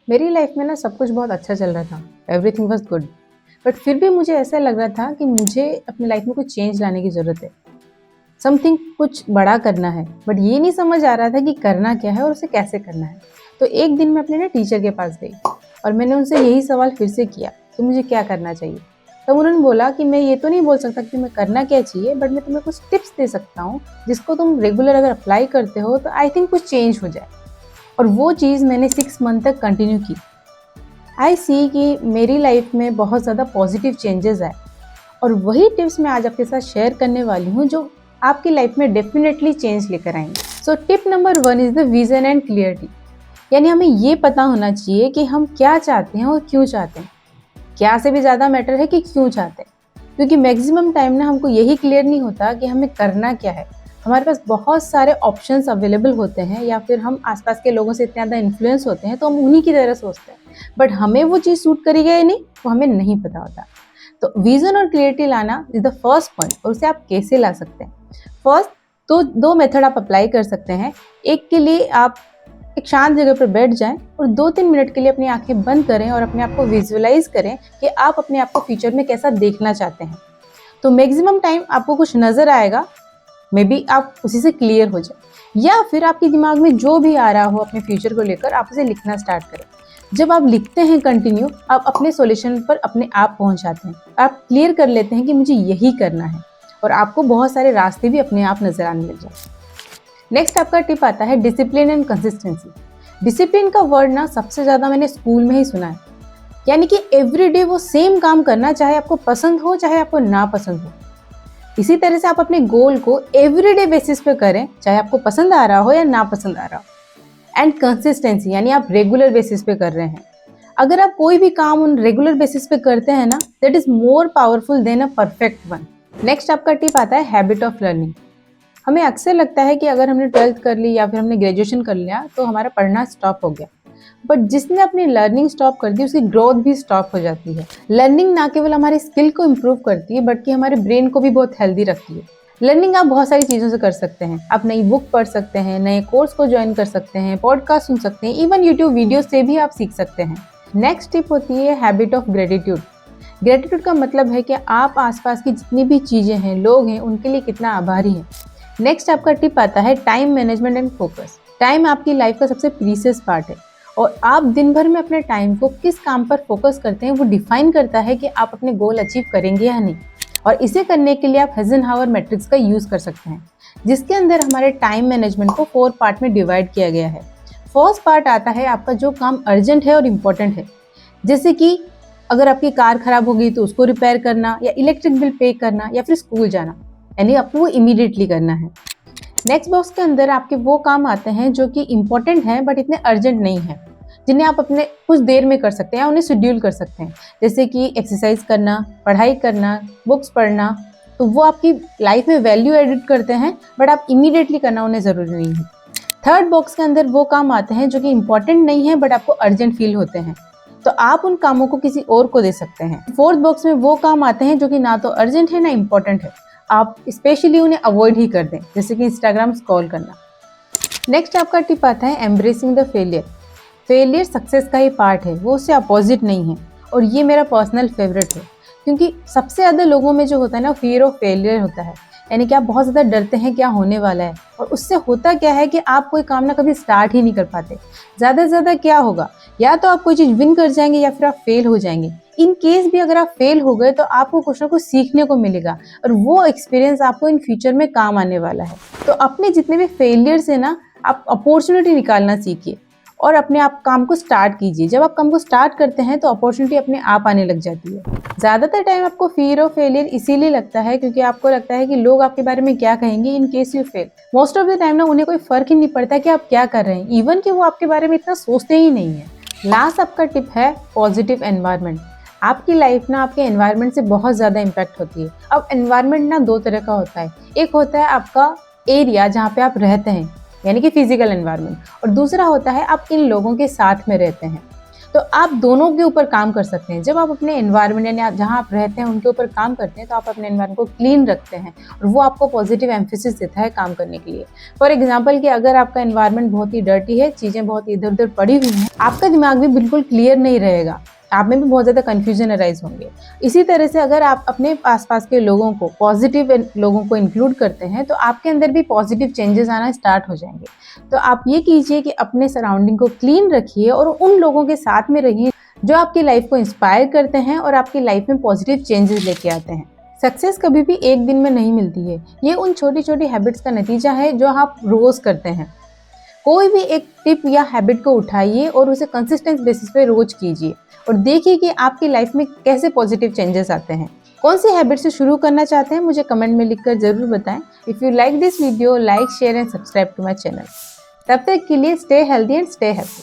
मेरी लाइफ में ना सब कुछ बहुत अच्छा चल रहा था, एवरीथिंग वाज गुड। बट फिर भी मुझे ऐसा लग रहा था कि मुझे अपनी लाइफ में कुछ चेंज लाने की ज़रूरत है। समथिंग कुछ बड़ा करना है, बट ये नहीं समझ आ रहा था कि करना क्या है और उसे कैसे करना है। तो एक दिन मैं अपने ना टीचर के पास गई और मैंने उनसे यही सवाल फिर से किया कि मुझे क्या करना चाहिए। तब उन्होंने बोला कि मैं ये तो नहीं बोल सकता कि तुम्हें करना क्या चाहिए, बट मैं तुम्हें कुछ टिप्स दे सकता हूँ जिसको तुम रेगुलर अगर अप्लाई करते हो तो आई थिंक कुछ चेंज हो जाए। और वो चीज़ मैंने 6 मंथ तक कंटिन्यू की। आई सी कि मेरी लाइफ में बहुत ज़्यादा पॉजिटिव चेंजेस आए और वही टिप्स मैं आज आपके साथ शेयर करने वाली हूँ जो आपकी लाइफ में डेफिनेटली चेंज लेकर आएंगे। So tip number 1 is the vision and clarity. यानी हमें ये पता होना चाहिए कि हम क्या चाहते हैं और क्यों चाहते हैं। क्या से भी ज़्यादा मैटर है कि क्यों चाहते हैं, क्योंकि मैक्सिमम टाइम ना हमको यही क्लियर नहीं होता कि हमें करना क्या है। हमारे पास बहुत सारे ऑप्शंस अवेलेबल होते हैं या फिर हम आसपास के लोगों से इतने ज़्यादा इन्फ्लुएंस होते हैं तो हम उन्हीं की तरह सोचते हैं, बट हमें वो चीज़ सूट करेगी या नहीं वो हमें नहीं पता होता। तो विजन और क्लियरिटी लाना इज द फर्स्ट पॉइंट। और उसे आप कैसे ला सकते हैं? फर्स्ट तो दो मेथड आप अप्लाई कर सकते हैं। एक के लिए आप एक शांत जगह पर बैठ जाएं और 2-3 मिनट के लिए अपनी आंखें बंद करें और अपने आप को विजुअलाइज करें कि आप अपने आप को फ्यूचर में कैसा देखना चाहते हैं। तो मैक्सिमम टाइम आपको कुछ नज़र आएगा, मे बी आप उसी से क्लियर हो जाए, या फिर आपके दिमाग में जो भी आ रहा हो अपने फ्यूचर को लेकर आप उसे लिखना स्टार्ट करें। जब आप लिखते हैं कंटिन्यू, आप अपने सॉल्यूशन पर अपने आप पहुंच जाते हैं। आप क्लियर कर लेते हैं कि मुझे यही करना है और आपको बहुत सारे रास्ते भी अपने आप नजर आने लग जाते हैं। नेक्स्ट आपका टिप आता है डिसिप्लिन एंड कंसिस्टेंसी। डिसिप्लिन का वर्ड ना सबसे ज़्यादा मैंने स्कूल में ही सुना है। यानी कि एवरीडे वो सेम काम करना, चाहे आपको पसंद हो चाहे आपको ना पसंद हो। इसी तरह से आप अपने गोल को एवरीडे बेसिस पे करें, चाहे आपको पसंद आ रहा हो या ना पसंद आ रहा हो। एंड कंसिस्टेंसी यानी आप रेगुलर बेसिस पे कर रहे हैं। अगर आप कोई भी काम उन रेगुलर बेसिस पे करते हैं ना, that is more powerful than a perfect one. Next आपका टिप आता है हैबिट ऑफ लर्निंग। हमें अक्सर लगता है कि अगर हमने 12th कर ली या फिर हमने ग्रेजुएशन कर लिया तो हमारा पढ़ना स्टॉप हो गया, बट जिसने अपनी लर्निंग स्टॉप कर दी उसकी ग्रोथ भी स्टॉप हो जाती है। लर्निंग ना केवल हमारी स्किल को इम्प्रूव करती है बल्कि हमारे ब्रेन को भी बहुत हेल्दी रखती है। लर्निंग आप बहुत सारी चीज़ों से कर सकते हैं। आप नई बुक पढ़ सकते हैं, नए कोर्स को ज्वाइन कर सकते हैं, पॉडकास्ट सुन सकते हैं, इवन यूट्यूब वीडियो से भी आप सीख सकते हैं। नेक्स्ट टिप होती है हैबिट ऑफ ग्रेटिट्यूड। ग्रेटिट्यूड का मतलब है कि आप आसपास की जितनी भी चीज़ें हैं, लोग हैं, उनके लिए कितना आभारी हैं। नेक्स्ट आपका टिप आता है time management and focus. Time आपकी लाइफ का सबसे प्रीशियस पार्ट है और आप दिन भर में अपने टाइम को किस काम पर फोकस करते हैं वो डिफाइन करता है कि आप अपने गोल अचीव करेंगे या नहीं। और इसे करने के लिए आप हाइजेनहावर मैट्रिक्स का यूज़ कर सकते हैं, जिसके अंदर हमारे टाइम मैनेजमेंट को 4 पार्ट में डिवाइड किया गया है। फर्स्ट पार्ट आता है आपका जो काम अर्जेंट है और इम्पोर्टेंट है, जैसे कि अगर आपकी कार खराब होगी तो उसको रिपेयर करना, या इलेक्ट्रिक बिल पे करना, या फिर स्कूल जाना, यानी आपको वो इमीडिएटली करना है। नेक्स्ट बॉक्स के अंदर आपके वो काम आते हैं जो कि इम्पोर्टेंट हैं बट इतने अर्जेंट नहीं हैं, जिन्हें आप अपने कुछ देर में कर सकते हैं, उन्हें शेड्यूल कर सकते हैं, जैसे कि एक्सरसाइज करना, पढ़ाई करना, बुक्स पढ़ना। तो वो आपकी लाइफ में वैल्यू एडिट करते हैं बट आप इमीडिएटली करना उन्हें ज़रूरी नहीं है। थर्ड बॉक्स के अंदर वो काम आते हैं जो कि इम्पोर्टेंट नहीं है बट आपको अर्जेंट फील होते हैं, तो आप उन कामों को किसी और को दे सकते हैं। फोर्थ बॉक्स में वो काम आते हैं जो कि ना तो अर्जेंट है ना इम्पोर्टेंट है, आप स्पेशली उन्हें अवॉइड ही कर दें, जैसे कि इंस्टाग्राम स्क्रॉल करना। नेक्स्ट आपका टिप आता है embracing the failure. Failure success का ही पार्ट है, वो उससे अपोजिट नहीं है। और ये मेरा पर्सनल फेवरेट है, क्योंकि सबसे ज़्यादा लोगों में जो होता है ना, फियर ऑफ फेलियर होता है। यानी कि आप बहुत ज़्यादा डरते हैं क्या होने वाला है, और उससे होता क्या है कि आप कोई काम ना कभी स्टार्ट ही नहीं कर पाते। ज़्यादा से ज़्यादा क्या होगा, या तो आप कोई चीज़ विन कर जाएंगे या फिर आप फेल हो जाएंगे। इन केस भी अगर आप फेल हो गए तो आपको कुछ ना कुछ सीखने को मिलेगा और वो एक्सपीरियंस आपको इन फ्यूचर में काम आने वाला है। तो अपने जितने भी फेलियर से ना आप अपॉर्चुनिटी निकालना सीखिए और अपने आप काम को स्टार्ट कीजिए। जब आप काम को स्टार्ट करते हैं तो अपॉर्चुनिटी अपने आप आने लग जाती है। ज़्यादातर टाइम आपको फियर ऑफ फेलियर इसीलिए लगता है क्योंकि आपको लगता है कि लोग आपके बारे में क्या कहेंगे in case you fail. Most of the time ना उन्हें कोई फर्क ही नहीं पड़ता कि आप क्या कर रहे हैं, इवन कि वो आपके बारे में इतना सोचते ही नहीं है। लास्ट आपका टिप है पॉजिटिव एनवायरनमेंट। आपकी लाइफ ना आपके एनवायरनमेंट से बहुत ज़्यादा इम्पैक्ट होती है। अब एनवायरनमेंट ना 2 तरह का होता है, एक होता है आपका एरिया जहाँ पे आप रहते हैं, यानी कि फिजिकल एनवायरनमेंट, और दूसरा होता है आप किन लोगों के साथ में रहते हैं। तो आप दोनों के ऊपर काम कर सकते हैं। जब आप अपने एनवायरनमेंट या जहाँ आप रहते हैं उनके ऊपर काम करते हैं तो आप अपने एनवायरनमेंट को क्लीन रखते हैं और वो आपको पॉजिटिव एम्फेसिस देता है काम करने के लिए। फॉर एग्जाम्पल कि अगर आपका एनवायरनमेंट बहुत ही डर्टी है, चीज़ें बहुत इधर उधर पड़ी हुई हैं, आपका दिमाग भी बिल्कुल क्लियर नहीं रहेगा, आप में भी बहुत ज़्यादा कन्फ्यूजन अराइज होंगे। इसी तरह से अगर आप अपने आसपास के लोगों को, पॉजिटिव लोगों को इंक्लूड करते हैं तो आपके अंदर भी पॉजिटिव चेंजेस आना स्टार्ट हो जाएंगे। तो आप ये कीजिए कि अपने सराउंडिंग को क्लीन रखिए और उन लोगों के साथ में रहिए जो आपकी लाइफ को इंस्पायर करते हैं और आपकी लाइफ में पॉजिटिव चेंजेस लेके आते हैं। सक्सेस कभी भी एक दिन में नहीं मिलती है, ये उन छोटी छोटी हैबिट्स का नतीजा है जो आप रोज़ करते हैं। कोई भी एक टिप या हैबिट को उठाइए और उसे कंसिस्टेंट बेसिस पे रोज कीजिए और देखिए कि आपकी लाइफ में कैसे पॉजिटिव चेंजेस आते हैं। कौन सी हैबिट से शुरू करना चाहते हैं मुझे कमेंट में लिखकर जरूर बताएं। If you like this video, like, share and subscribe to my channel. तब तक के लिए stay healthy and stay happy.